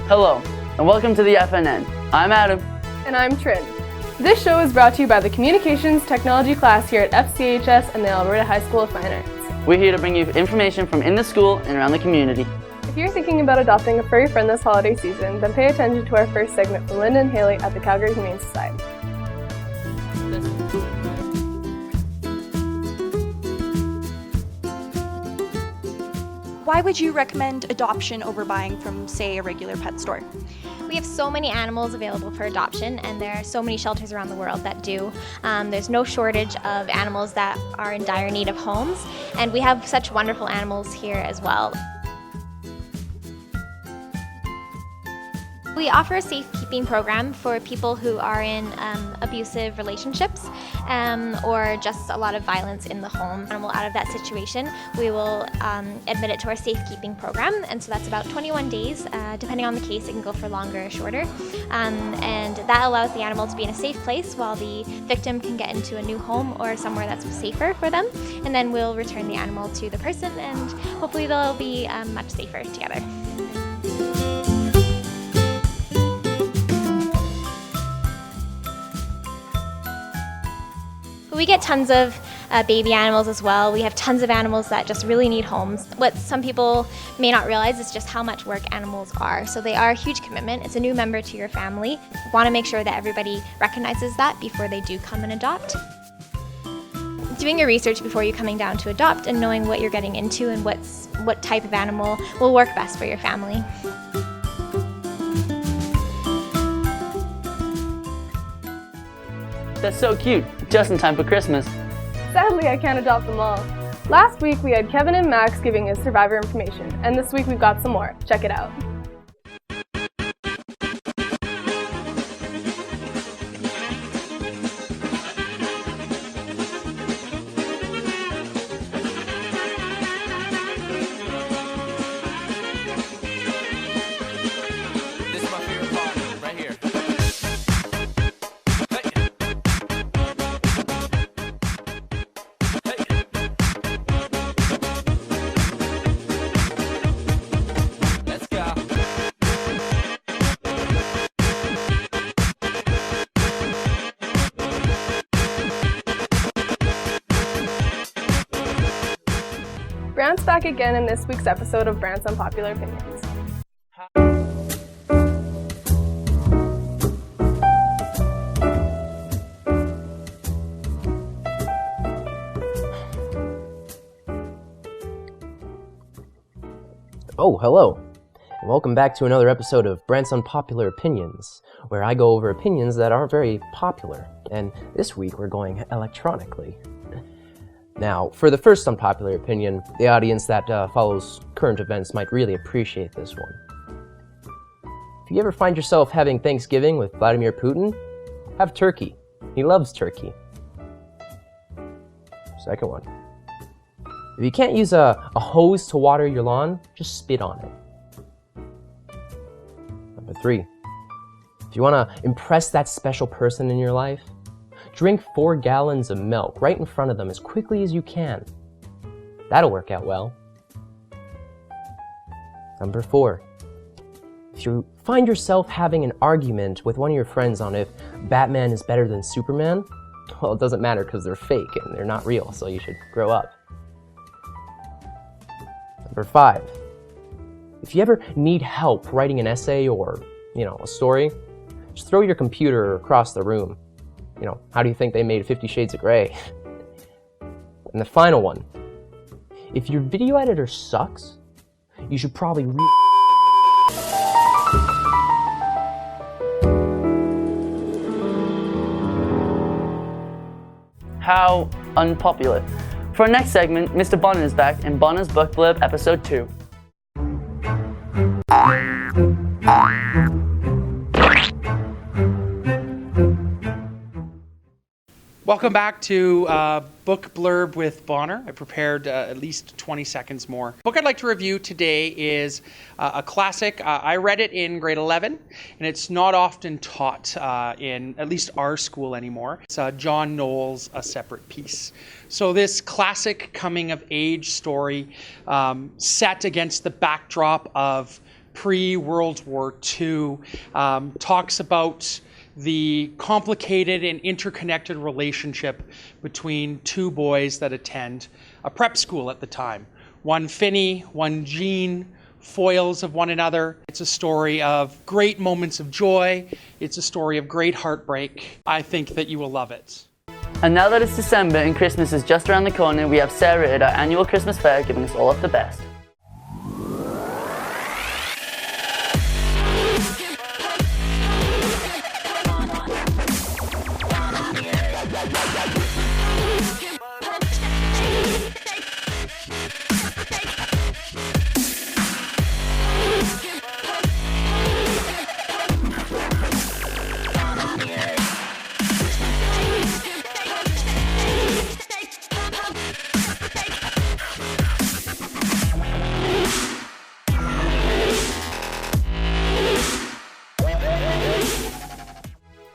Hello, and welcome to the FNN. I'm Adam. And I'm Trin. This show is brought to you by the Communications Technology class here at FCHS and the Alberta High School of Fine Arts. We're here to bring you information from in the school and around the community. If you're thinking about adopting a furry friend this holiday season, then pay attention to our first segment from Linda and Haley at the Calgary Humane Society. Why would you recommend adoption over buying from, say, a regular pet store? We have so many animals available for adoption, and there are so many shelters around the world that do. There's no shortage of animals that are in dire need of homes, and we have such wonderful animals here as well. We offer a safekeeping program for people who are in abusive relationships or just a lot of violence in the home. Animal out of that situation, we will admit it to our safekeeping program, and so that's about 21 days. Depending on the case, it can go for longer or shorter. And that allows the animal to be in a safe place while the victim can get into a new home or somewhere that's safer for them. And then we'll return the animal to the person, and hopefully they'll be much safer together. We get tons of baby animals as well. We have tons of animals that just really need homes. What some people may not realize is just how much work animals are. So they are a huge commitment. It's a new member to your family. You want to make sure that everybody recognizes that before they do come and adopt. Doing your research before you coming down to adopt and knowing what you're getting into and what type of animal will work best for your family. That's so cute, just in time for Christmas. Sadly, I can't adopt them all. Last week, we had Kevin and Max giving us survivor information, and this week we've got some more. Check it out. Brant's back again in this week's episode of Branson Popular Opinions. Oh, hello, and welcome back to another episode of Branson Popular Opinions, where I go over opinions that aren't very popular, and this week we're going electronically. Now, for the first unpopular opinion, the audience that follows current events might really appreciate this one. If you ever find yourself having Thanksgiving with Vladimir Putin, have turkey. He loves turkey. Second one. If you can't use a hose to water your lawn, just spit on it. Number 3. If you want to impress that special person in your life, drink 4 gallons of milk right in front of them as quickly as you can. That'll work out well. Number 4. If you find yourself having an argument with one of your friends on if Batman is better than Superman, well, it doesn't matter because they're fake and they're not real, so you should grow up. Number 5. If you ever need help writing an essay or, a story, just throw your computer across the room. How do you think they made 50 Shades of Grey? And the final one. If your video editor sucks, you should probably How unpopular. For our next segment, Mr. Bonner is back in Bonner's Book Blurb Episode 2. Welcome back to Book Blurb with Bonner. I prepared at least 20 seconds more. The book I'd like to review today is a classic. I read it in grade 11, and it's not often taught in at least our school anymore. It's John Knowles' A Separate Peace. So this classic coming-of-age story set against the backdrop of pre-World War II, talks about the complicated and interconnected relationship between two boys that attend a prep school at the time. One Finney, one Jean, foils of one another. It's a story of great moments of joy. It's a story of great heartbreak. I think that you will love it. And now that it's December and Christmas is just around the corner, we have Sarah at our annual Christmas fair giving us all of the best.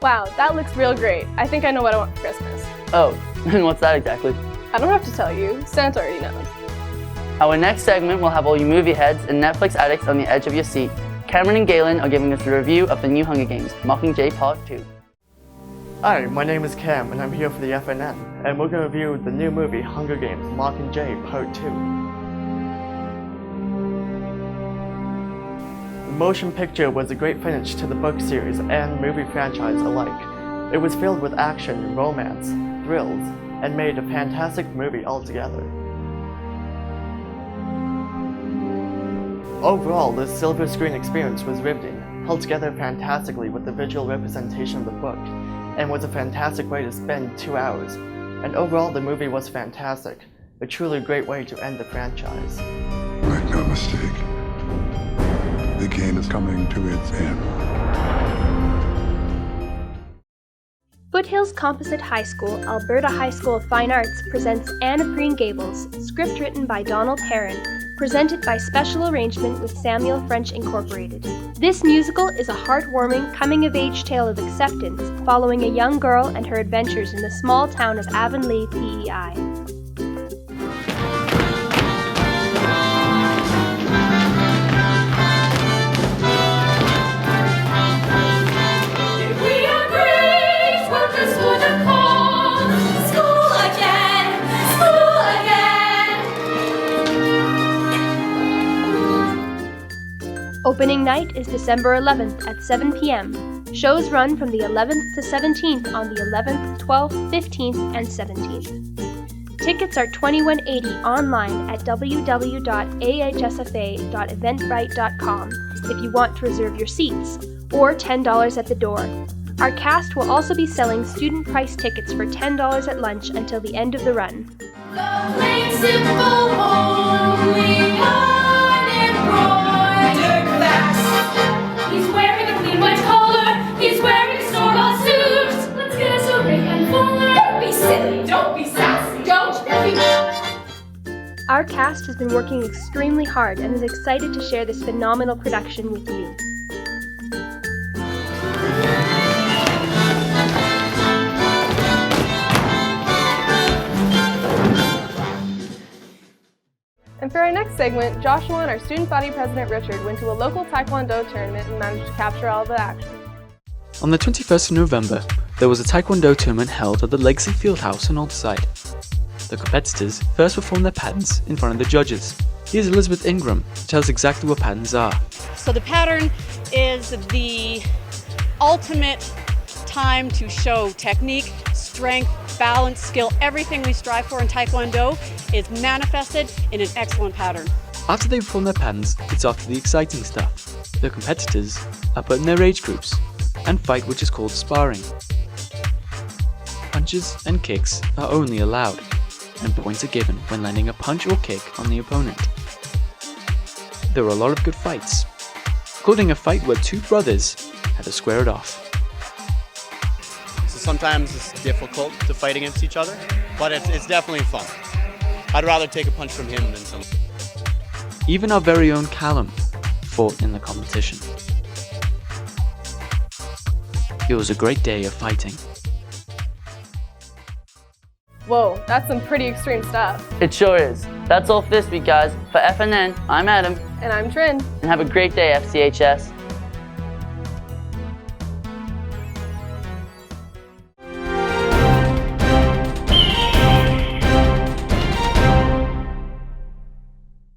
Wow, that looks real great. I think I know what I want for Christmas. Oh, and what's that exactly? I don't have to tell you, Santa already knows. Our next segment will have all you movie heads and Netflix addicts on the edge of your seat. Cameron and Galen are giving us a review of the new Hunger Games, Mockingjay Part 2. Hi, my name is Cam and I'm here for the FNN, and we're going to review the new movie Hunger Games Mockingjay Part 2. The motion picture was a great finish to the book series and movie franchise alike. It was filled with action, romance, thrills, and made a fantastic movie altogether. Overall, the silver screen experience was riveting, held together fantastically with the visual representation of the book, and was a fantastic way to spend 2 hours. And overall, the movie was fantastic, a truly great way to end the franchise. Make no mistake, the game is coming to its end. Foothills Composite High School, Alberta High School of Fine Arts presents Anne of Green Gables, script written by Donald Herron, presented by special arrangement with Samuel French Incorporated. This musical is a heartwarming, coming-of-age tale of acceptance following a young girl and her adventures in the small town of Avonlea, PEI. Opening night is December 11th at 7 p.m. Shows run from the 11th to 17th on the 11th, 12th, 15th, and 17th. Tickets are $21.80 online at www.ahsfa.eventbrite.com if you want to reserve your seats, or $10 at the door. Our cast will also be selling student price tickets for $10 at lunch until the end of the run. He's wearing a clean white collar, he's wearing a store-bought suit. Let's get us a ring and fuller. Don't be silly, don't be sassy, don't be... Our cast has been working extremely hard and is excited to share this phenomenal production with you. And for our next segment, Joshua and our student body president Richard went to a local Taekwondo tournament and managed to capture all the action. On the 21st of November, there was a Taekwondo tournament held at the Legacy Fieldhouse in Alderside. The competitors first performed their patterns in front of the judges. Here's Elizabeth Ingram to tell us exactly what patterns are. So the pattern is the ultimate time to show technique, strength, balance, skill. Everything we strive for in Taekwondo is manifested in an excellent pattern. After they perform their patterns, it's off to the exciting stuff. The competitors are put in their age groups and fight, which is called sparring. Punches and kicks are only allowed, and points are given when landing a punch or kick on the opponent. There are a lot of good fights, including a fight where two brothers had to square it off. Sometimes it's difficult to fight against each other, but it's definitely fun. I'd rather take a punch from him than some. Even our very own Callum fought in the competition. It was a great day of fighting. Whoa, that's some pretty extreme stuff. It sure is. That's all for this week, guys. For FNN, I'm Adam. And I'm Trin. And have a great day, FCHS.